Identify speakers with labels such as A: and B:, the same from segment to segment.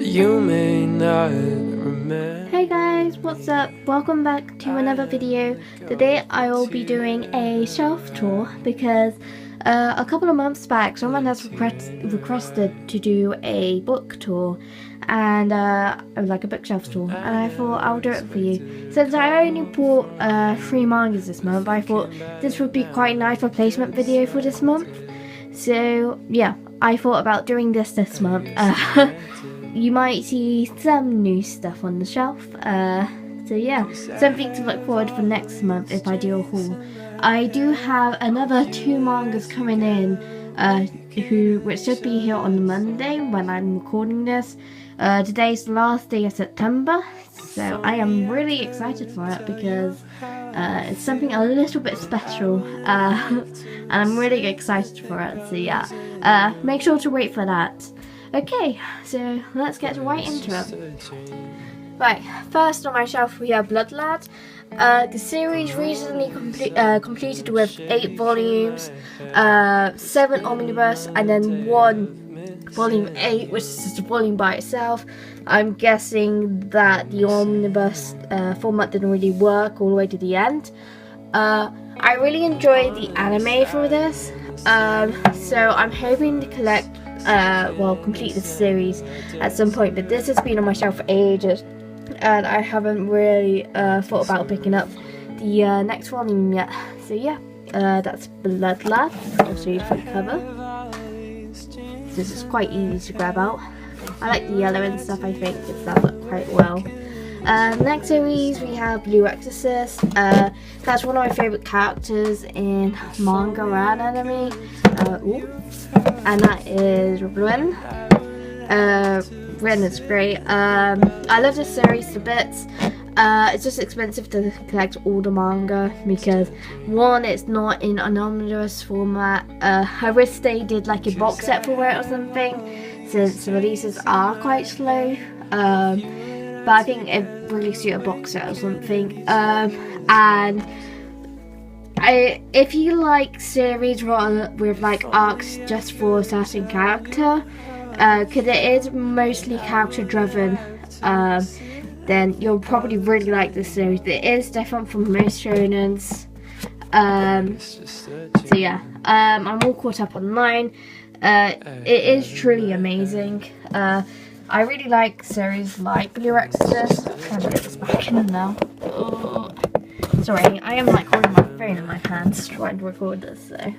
A: You may not remember.
B: Hey guys, what's up? Welcome back to another video. Today I will be doing a shelf tour because a couple of months back someone has requested to do a book tour and like a bookshelf tour, and I thought I'll do it for you. Since I only bought 3 mangas this month, I thought this would be quite a nice replacement video for this month. So yeah, I thought about doing this month. You might see some new stuff on the shelf. So yeah, something to look forward for next month if I do a haul. I do have another 2 mangas coming in, which should be here on Monday when I'm recording this. Today's the last day of September, so I am really excited for it because it's something a little bit special, and I'm really excited for it. So yeah, make sure to wait for that. Okay, so let's get right into it. Right, first on my shelf we have Blood Lad. The series recently completed with 8 volumes, 7 omnibus, and then 1 volume 8, which is just a volume by itself. I'm guessing that the omnibus format didn't really work all the way to the end. I really enjoyed the anime for this, so I'm hoping to complete this series at some point, but this has been on my shelf for ages and I haven't really thought about picking up the next volume yet. So yeah, that's Blood Lad. I'll show you the front cover. This is quite easy to grab out. I like the yellow and stuff, I think it's that look quite well. Next series we have Blue Exorcist. That's one of my favourite characters in manga and anime. And that is Rin. Rin is great. I love this series to bits. It's just expensive to collect all the manga because 1, it's not in an omnibus format. I wish they did like a box set for it or something, since the releases are quite slow. But I think it really suits a box set or something. And if you like series with like arcs just for a certain character, because it is mostly character driven, then you'll probably really like this series. It is different from most shonens. So yeah, I'm all caught up online. It is truly amazing. I really like series like Blue Exorcist. I'm trying to get this back in now. Sorry, I am like holding my phone in my hands trying to record this, so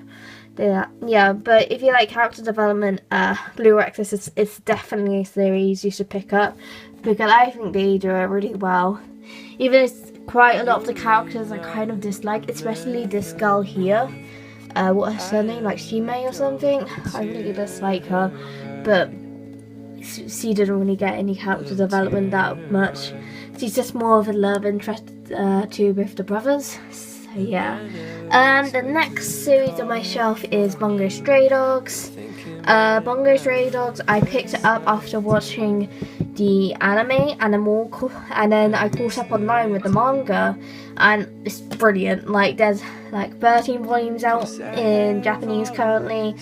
B: yeah. But if you like character development, Blue Exorcist is definitely a series you should pick up because I think they do it really well. Even if quite a lot of the characters I kind of dislike, especially this girl here. What's her name? Like Shime or something? I really dislike her, but she didn't really get any character development that much. She's just more of a love interest to both the brothers. So yeah. The next series on my shelf is Bungo Stray Dogs. Bungo Stray Dogs, I picked it up after watching the anime, and then I caught up online with the manga, and it's brilliant. Like there's like 13 volumes out in Japanese currently,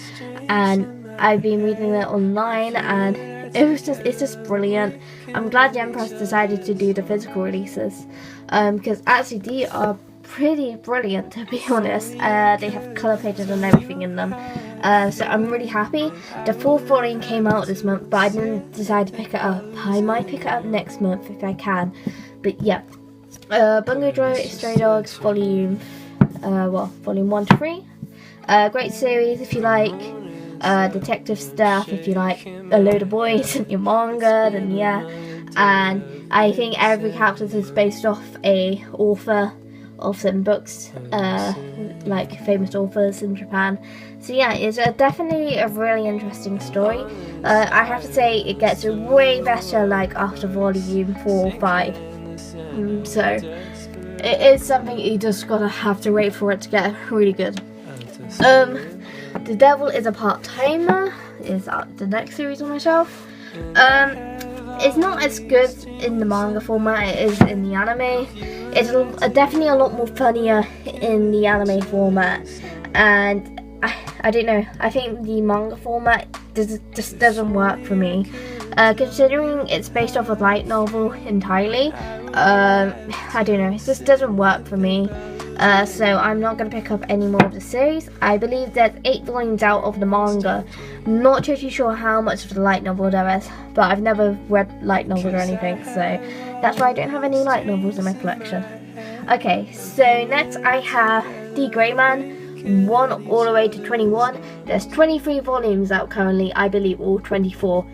B: and I've been reading it online, and it's just brilliant. I'm glad the Empress decided to do the physical releases, because actually they are pretty brilliant, to be honest. They have colour pages and everything in them, so I'm really happy. The 4th volume came out this month, but I didn't decide to pick it up. I might pick it up next month if I can, but yeah. Bungo Stray Dogs volume 1 to 3. Great series if you like detective stuff. If you like a load of boys in your manga, then yeah. And I think every character is based off a author of some books, like famous authors in Japan. So yeah, it's definitely a really interesting story. I have to say it gets way better like after volume 4 or 5. So it is something you just gotta have to wait for it to get really good. The Devil is a Part-Timer is the next series on my shelf. It's not as good in the manga format it is in the anime. It's definitely a lot more funnier in the anime format, and I don't know, I think the manga format just doesn't work for me. Considering it's based off a light novel entirely, I don't know, it just doesn't work for me. So I'm not going to pick up any more of the series. I believe there's 8 volumes out of the manga. Not totally sure how much of the light novel there is, but I've never read light novels or anything, so that's why I don't have any light novels in my collection. Okay, so next I have The Grey Man, 1 all the way to 21. There's 23 volumes out currently, I believe, or 24.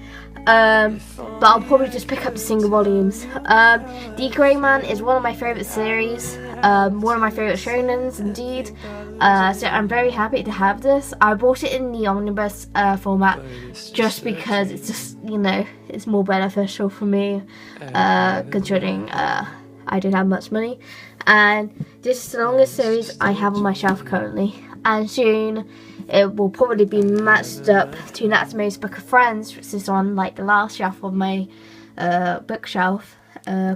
B: But I'll probably just pick up the single volumes. The Grey Man is one of my favourite series, one of my favourite shonens indeed. So I'm very happy to have this. I bought it in the omnibus format just because it's just, you know, it's more beneficial for me, considering I don't have much money. And this is the longest series I have on my shelf currently, and soon it will probably be matched up to Natsume's Book of Friends, which is on like the last shelf of my bookshelf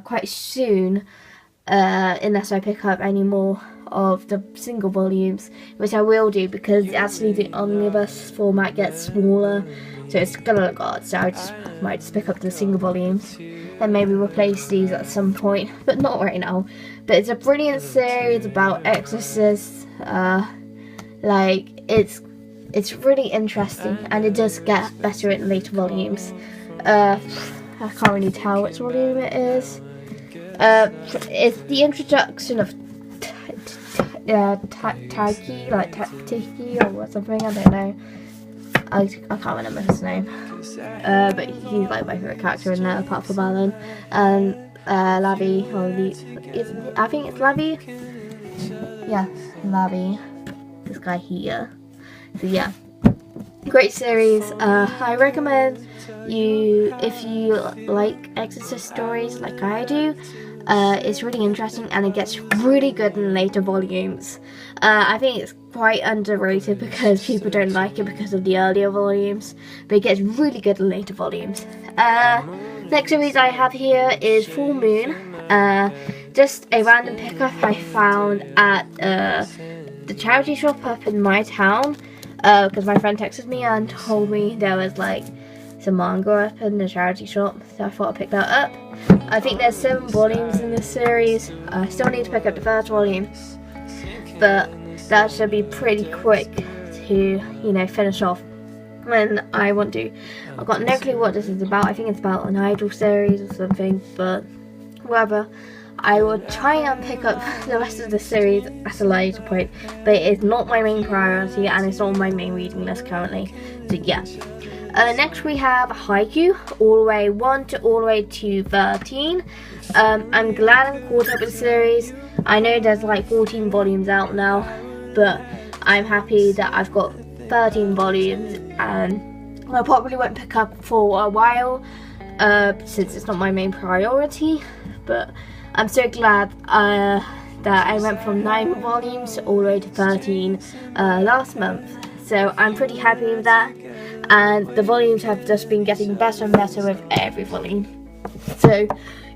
B: quite soon, unless I pick up any more of the single volumes, which I will do because actually the omnibus format gets smaller, so it's gonna look odd. So I might just pick up the single volumes and maybe replace these at some point, but not right now. But it's a brilliant series about exorcists. Like it's really interesting, and it does get better in later volumes. I can't really tell which volume it is. It's the introduction of Taiki, like Tiki or something. I don't know. I can't remember his name. But he's like my favorite character in there, apart from Alan and Lavi. I think it's Lavi. Yeah, Lavi. This guy here. So yeah, great series. I recommend you, if you like exorcist stories like I do. It's really interesting, and it gets really good in later volumes. I think it's quite underrated because people don't like it because of the earlier volumes, but it gets really good in later volumes. Next series I have here is Full Moon. Just a random pickup I found at the charity shop up in my town, because my friend texted me and told me there was like some manga up in the charity shop, so I thought I'd pick that up. I think there's 7 volumes in this series. I still need to pick up the first volume, but that should be pretty quick to, you know, finish off when I want to. I've got no clue what this is about. I think it's about an idol series or something, but whatever. I will try and pick up the rest of the series at a later point, but it is not my main priority, and it's not on my main reading list currently. So yeah. Next we have Haikyuu, all the way 1 to all the way to 13. I'm glad I'm caught up with the series. I know there's like 14 volumes out now, but I'm happy that I've got 13 volumes, and I probably won't pick up for a while, since it's not my main priority. But I'm so glad that I went from 9 volumes all the way to 13 last month. So I'm pretty happy with that, and the volumes have just been getting better and better with every volume. So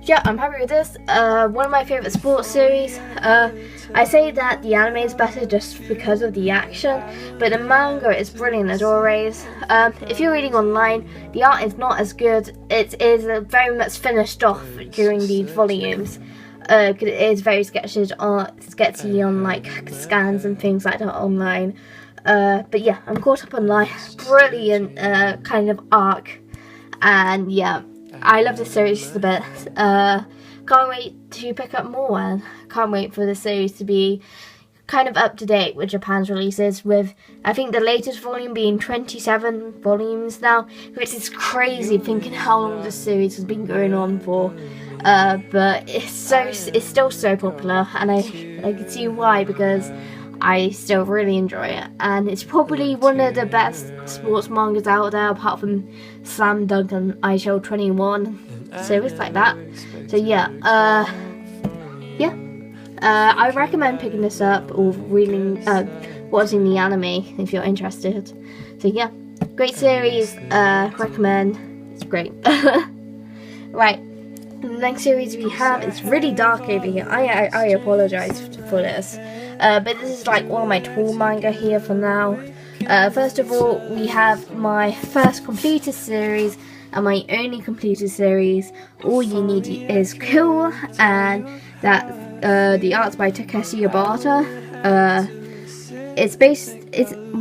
B: yeah, I'm happy with this. One of my favourite sports series. I say that the anime is better just because of the action, but the manga is brilliant as always. If you're reading online, the art is not as good. It is very much finished off during these volumes. It is very sketchy on like scans and things like that online. But yeah, I'm caught up online. Brilliant kind of arc, and yeah, I love this series a bit. Can't wait to pick up more, and can't wait for the series to be kind of up to date with Japan's releases, with I think the latest volume being 27 volumes now, which is crazy thinking how long this series has been going on for. But it's still so popular, and I can see why, because I still really enjoy it, and it's probably one of the best sports mangas out there, apart from Slam Dunk and iShell 21 series like that. So yeah, I recommend picking this up or reading, watching the anime if you're interested. So yeah, great series. Recommend. It's great. Right. The next series we have is really dark over here. I apologise for this. But this is like one of my tall manga here for now. First of all, we have my first completed series, and my only completed series, All You Need Is Cool, and that the art's by Takeshi Obata.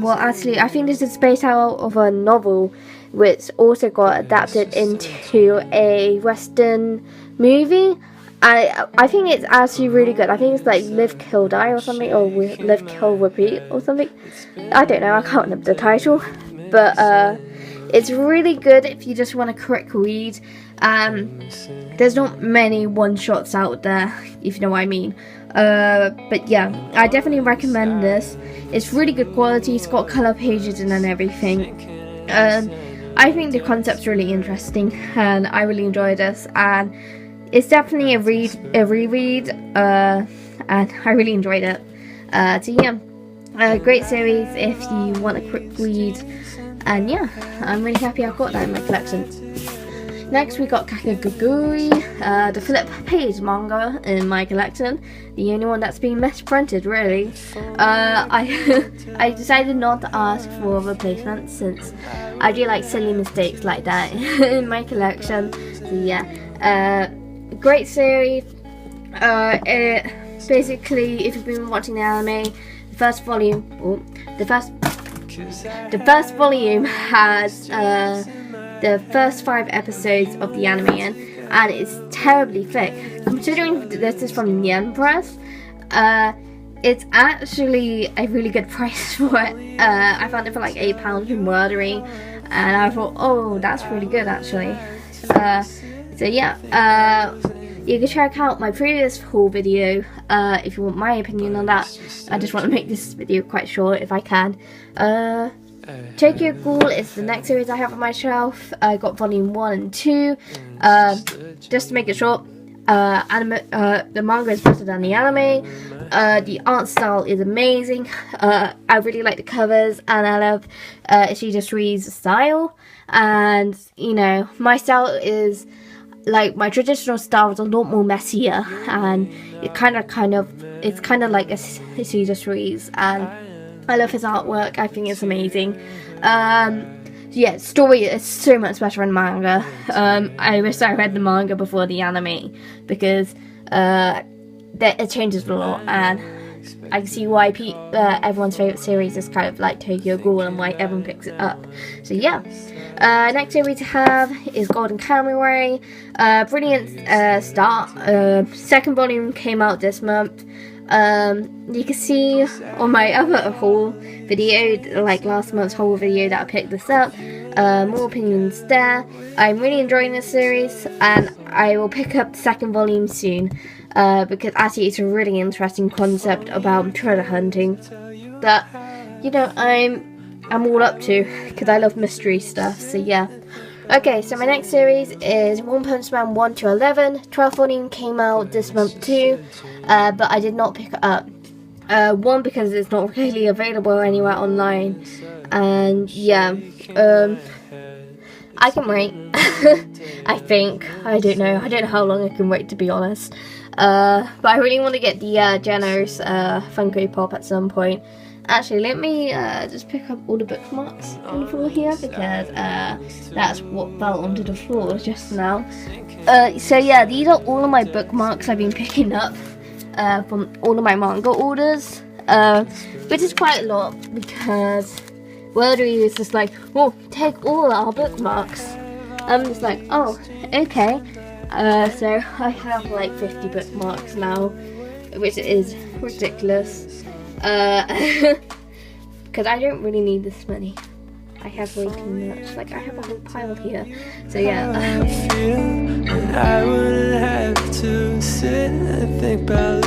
B: Actually, I think this is based out of a novel, which also got adapted into a Western movie. I think it's actually really good. I think it's like Live, Kill, Die or something, or Live, Kill, Repeat or something. I don't know, I can't remember the title. But it's really good if you just want a quick read. There's not many one-shots out there, if you know what I mean. But yeah, I definitely recommend this. It's really good quality, it's got colour pages and everything. I think the concept's really interesting, and I really enjoy this, and it's definitely a reread, and I really enjoyed it. So yeah, great series if you want a quick read, and yeah, I'm really happy I've got that in my collection. Next we got Kakegurui, the Philip Page manga in my collection, the only one that's been misprinted really. I decided not to ask for a replacement since I do like silly mistakes like that in my collection. So yeah, great series. Basically, if you've been watching the anime, the first volume has the first 5 episodes of the anime in, and it's terribly thick. Considering this is from the Yen Press, it's actually a really good price for it. I found it for like £8 from Wordery, and I thought, oh, that's really good actually. So yeah, you can check out my previous haul video if you want my opinion on that. I just want to make this video quite short if I can. Tokyo Ghoul is the next series I have on my shelf. I got volume 1 and 2. Just to make it short, the manga is better than the anime. The art style is amazing. I really like the covers, and I love Ishida Shui's style. And you know, my style is like my traditional style is a lot more messier, and it's kind of like Ishida Shui's, and I love his artwork. I think it's amazing. Yeah, story is so much better in manga. I wish I read the manga before the anime, because it changes a lot, and I can see why everyone's favourite series is kind of like Tokyo Ghoul, and why everyone picks it up. So yeah. Next series to have is Golden Kamurai. Brilliant start. Second volume came out this month. You can see on my other haul video, like last month's haul video, that I picked this up. More opinions there. I'm really enjoying this series, and I will pick up the second volume soon, because actually it's a really interesting concept about treasure hunting that, you know, I'm all up to, because I love mystery stuff. So yeah. Okay, so my next series is One Punch Man 1 to 11. 12th volume came out this month too, but I did not pick it up. One, because it's not really available anywhere online, and yeah, I can wait. I think. I don't know how long I can wait, to be honest. But I really want to get the Genos Funko Pop at some point. Actually, let me just pick up all the bookmarks on the floor here, because that's what fell onto the floor just now. So yeah, these are all of my bookmarks I've been picking up from all of my manga orders, which is quite a lot, because Wordery is just like, oh, take all our bookmarks. I'm just like, oh, okay. So I have like 50 bookmarks now, which is ridiculous. Because I don't really need this many. I have way too much. Like, I have a whole pile here. So yeah.
A: I wouldn't have to sit and think about